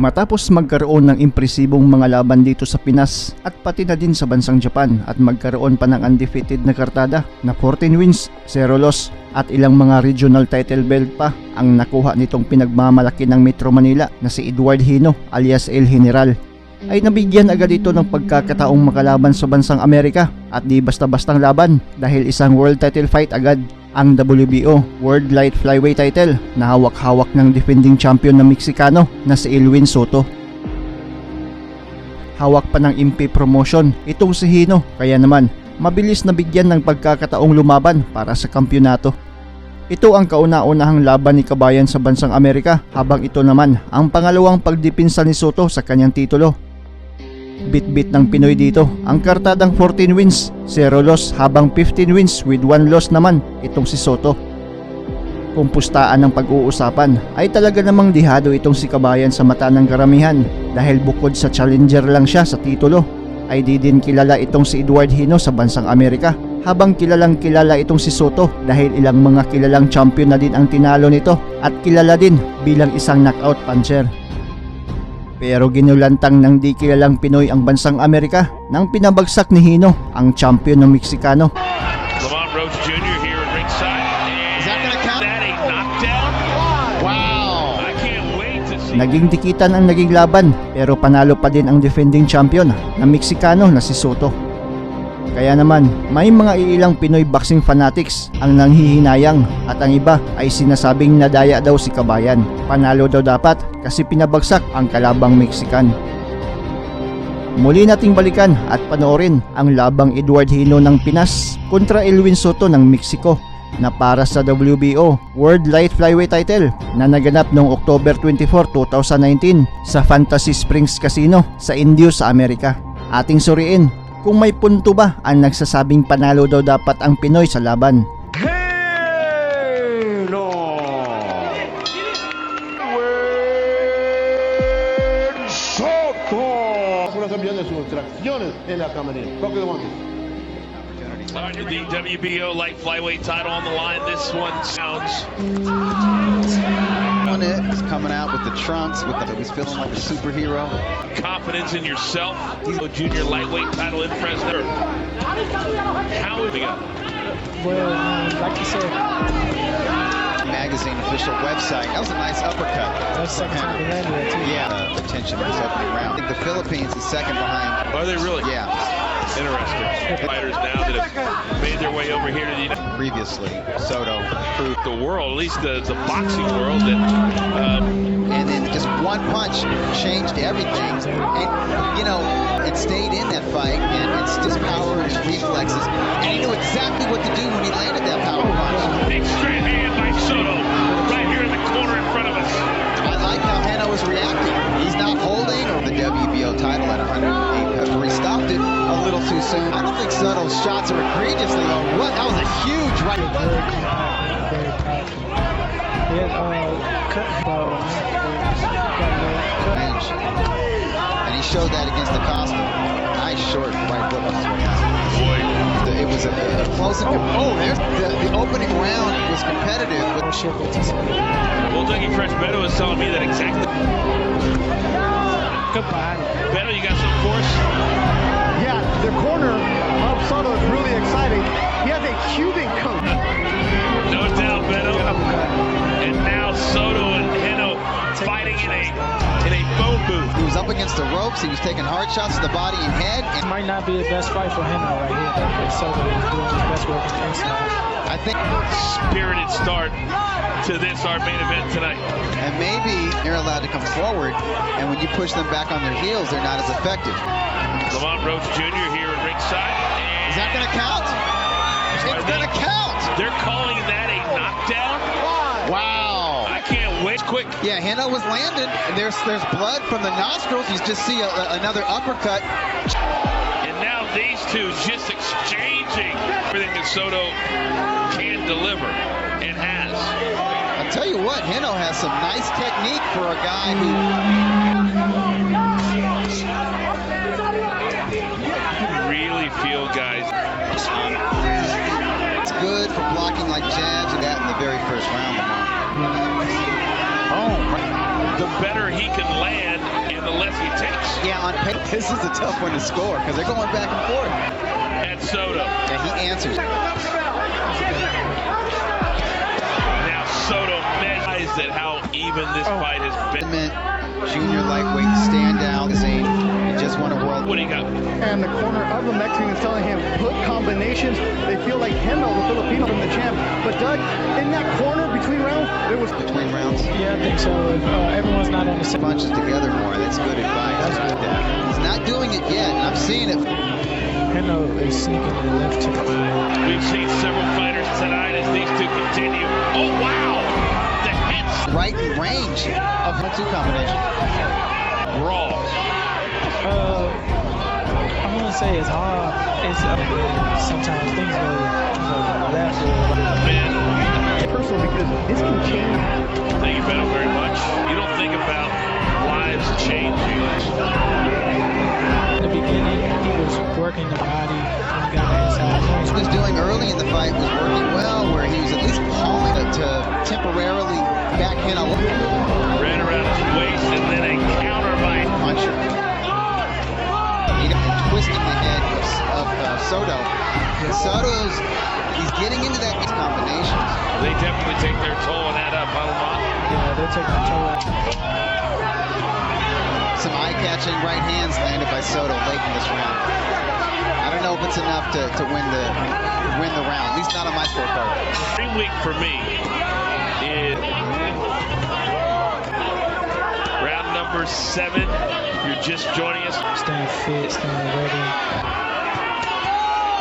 Matapos magkaroon ng impresibong mga laban dito sa Pinas at pati na din sa bansang Japan at magkaroon pa ng undefeated na kartada na 14 wins, 0 loss at ilang mga regional title belt pa ang nakuha nitong pinagmamalaki ng Metro Manila na si Edward Hino alias El General, ay nabigyan agad ito ng pagkakataong makalaban sa bansang Amerika at di basta-bastang laban dahil isang world title fight agad, ang WBO World Light Flyweight title na hawak-hawak ng defending champion na Meksikano na si Elwin Soto. Hawak pa ng MP promotion itong si Hino, kaya naman mabilis na bigyan ng pagkakataong lumaban para sa kampyonato. Ito ang kauna-unahang laban ni Kabayan sa bansang Amerika, habang ito naman ang pangalawang pagdipinsa ni Soto sa kanyang titulo. Bit-bit ng Pinoy dito ang kartadang 14 wins, 0 loss habang 15 wins with 1 loss naman itong si Soto. Kung pustaan ng pag-uusapan ay talaga namang dihado itong si Kabayan sa mata ng karamihan dahil bukod sa challenger lang siya sa titulo ay di din kilala itong si Edward Hino sa bansang Amerika, habang kilalang kilala itong si Soto dahil ilang mga kilalang champion na din ang tinalo nito at kilala din bilang isang knockout puncher. Pero ginulantang ng di kilalang Pinoy ang bansang Amerika nang pinabagsak ni Hino ang champion ng Meksikano. Jr. here at ringside. Is that gonna count? That a knockdown? Wow! I can't wait to see. Naging dikitan ang naging laban pero panalo pa din ang defending champion na Meksikano na si Soto. Kaya naman may mga iilang Pinoy boxing fanatics ang nanghihinayang at ang iba ay sinasabing nadaya daw si Kabayan. Panalo daw dapat kasi pinabagsak ang kalabang Mexican. Muli nating balikan at panoorin ang labang Edward Hino ng Pinas kontra Elwin Soto ng Mexico na para sa WBO World Light Flyweight title na naganap noong October 24, 2019 sa Fantasy Springs Casino sa Indio sa Amerika. Ating suriin kung may punto ba ang nagsasabing panalo daw dapat ang Pinoy sa laban. The WBO light flyweight title on the line. This one sounds. He's coming out with the trunks. He's feeling like a superhero. Confidence in yourself. He's a junior lightweight title in Fresno. How is he got? Well, like you said, Magazine official website. That was a nice uppercut. that's the second time he landed it too. Yeah, attention in his opening round. I think the Philippines is second behind. Are they really? Yeah. Interesting. Fighters now that have made their way over here to the United States. Previously, Soto proved The world, at least the boxing world, that and then just one punch changed everything. And it stayed in that fight, and it's just power, his reflexes, and he knew exactly what to do when he landed that power punch. big straight hand by Soto right here in the corner in front of us. I like how Heno was reacting. He's not holding the WBO title at 108 after he stopped it a little too soon. I don't think Soto's shots are egregiously low. What? That was a huge right. Very powerful. He had cut ball. Range. And he showed that against the Costa. Nice short right hook on his way out. Boy, It was a close and there's the opening round was competitive, but well, Dougie Fresh Beto is telling me that exactly. Goodbye. Beto, you got some force? Yeah, the corner of Soto is really exciting. He has a Cuban coat. No doubt, Beto. And now Soto and Heno fighting in a phone booth. he was up against the ropes. He was taking hard shots to the body and head. It And might not be the best fight for him right here. But Soto is doing his best work inside. I think, Spirited start to this, our main event tonight. and maybe they're allowed to come forward, and when you push them back on their heels, they're not as effective. Lamont Roach Jr. here at ringside. Is that going to count? It's going to count. They're calling that a knockdown. Wow. I can't wait. Quick. Yeah, Heno was landed, and there's blood from the nostrils. You just see another uppercut. And now these two just exchanging everything that Soto can deliver and has. I'll tell you what, Heno has some nice technique for a guy who... Really feel, guys. It's good for blocking like jabs and that in the very first round. Oh, the better he can land and the less he takes. Yeah, on paper, this is a tough one to score because they're going back and forth. And Soto. And he answers. Now Soto measures at how even this fight has been. Junior lightweight standout, and just won a world. What do you got? And the corner of the Mexican is telling him, put combinations. They feel like Hendo, the Filipino, from the champ. But Doug, in that corner between rounds, there was Between rounds, Yeah, I think so. If everyone's not on the same. punches together more. That's good advice. That's good. Yeah. He's not doing it yet, and I'm seeing it. Hendo is sneaking to the left to the eye. We've seen several fighters tonight as these two continue. Oh wow! The hits Right in range of the two combinations. raw. I wouldn't say it's hard. It's sometimes things go left or Man, personal because this can change. thank you, Beto, very much. You don't think about lives changing. in the beginning. He was working the body when he got inside. What he was doing early in the fight was working well, where he was at least calling it to temporarily backhand a Ran around his waist and then a counter by puncher. Twisting the head of Soto. He's getting into that combinations. They definitely take their toll on that up, Lamont. Yeah, they're taking control. Some eye-catching right hands landed by Soto late in this round. I don't know if it's enough to win the round, at least not on my scorecard. Dream week for me is round number 7. If you're just joining us, Staying fit, staying ready.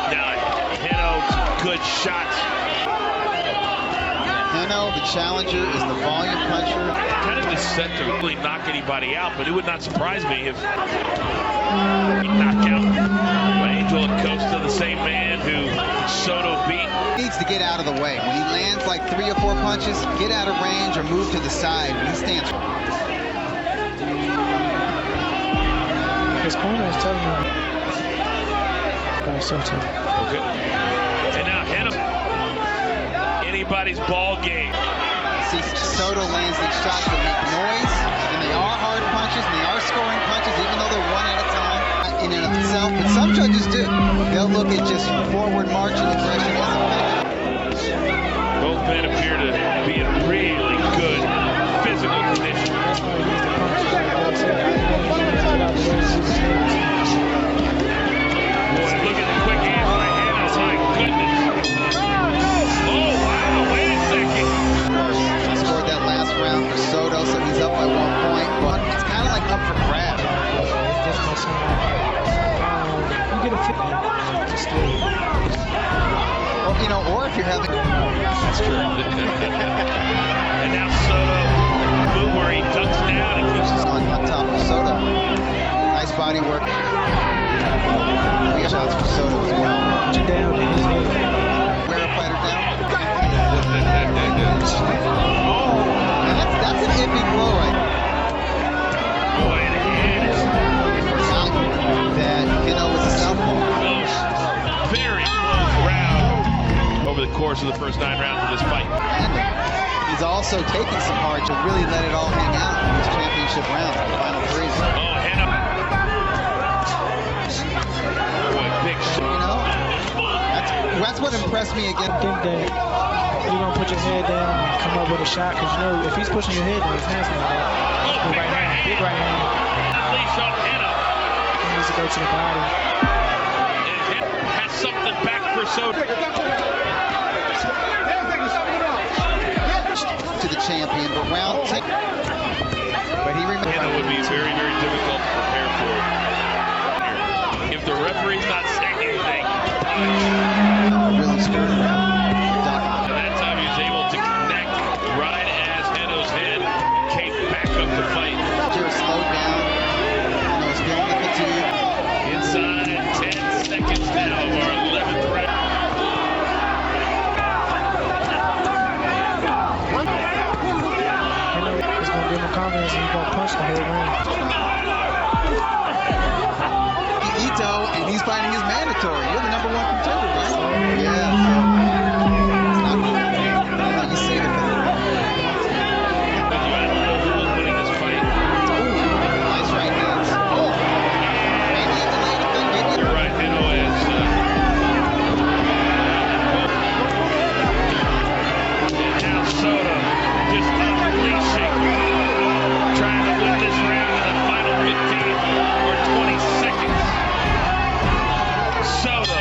now Heno, good shots. Heno, the challenger, is the volume puncher. Kind of is set to really knock anybody out, but it would not surprise me if he knocked out Angel Acosta, the same man who Soto beat. He needs to get out of the way. When he lands like 3 or 4 punches, get out of range or move to the side. When he stands. His corner is telling him. Soto. Okay. And now Heno. Anybody's ball game. See, Soto lands these shots that make noise, and they are hard punches, and they are scoring punches, even though they're one at a time in and of itself. But some judges do. They'll look at just forward marching aggression as effective. Both men appear to be in really good physical condition. That's why he needs to punch. Boy, look at the quick hands by Heno. My goodness. Oh, wow. Wait a second. He scored that last round for Soto, so he's up by 1 point, but it's kind of like up for grabs. You get a fit. Or if you're having... That's true. And now Soto, move where he ducks down and keeps his on top of Soto. Nice body work. We got shots for Soto as well. Put you down in his head. Wear a fighter down. And that's an iffy blow right there. boy in the hands. That Heno was a southpaw. Close, very close round over the course of the first 9 rounds of this fight. And he's also taking some hard to really let it all hang out in this championship round, the final 3. Oh, Heno. Boy, big shot. That's what impressed me again. I think that you're going to put your head down and come up with a shot because if he's pushing your head down, his hands going to go. Oh, big right hand. Big right hand. Unleash on Heno. He needs to go to the body. And Heno has something back for Soto. To the champion, but round 10. But he remains. Heno would be very, very difficult to prepare for. If the referee's not saying anything, Really stirred around. at that time he was able to connect right as Heno's head came back up to fight. Just slowed down. He's feeling the fatigue. Inside 10 seconds now of our 11th round. He's going to give him confidence and he's going to punch the whole ring. Ito, and he's fighting his mandatory. You're the #1 contender, right? Yeah. You say that. I don't know who was winning this fight. just unleashing, trying to win this round in the final 15 or 20 seconds. Soto.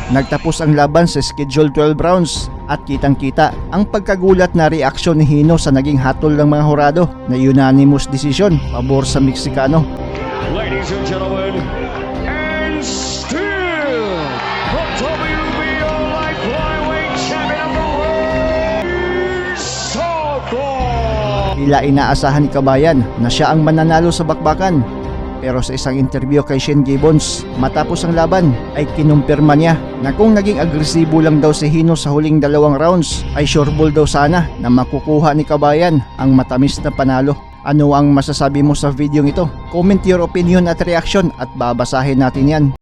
Nagtapos ang laban sa scheduled 12 rounds at kitang-kita ang pagkagulat na reaksyon ni Hino sa naging hatol ng mga hurado na unanimous decision pabor sa Meksikano. Ladies and gentlemen, and still the WBO Light Flyweight Champion of the world, Soto! Tila inaasahan ni Kabayan na siya ang mananalo sa bakbakan. Pero sa isang interview kay Shane Gibbons matapos ang laban ay kinumpirma niya na kung naging agresibo lang daw si Hino sa huling 2 rounds ay sureball daw sana na makukuha ni Kabayan ang matamis na panalo. Ano ang masasabi mo sa video ito? Comment your opinion at reaction at babasahin natin yan.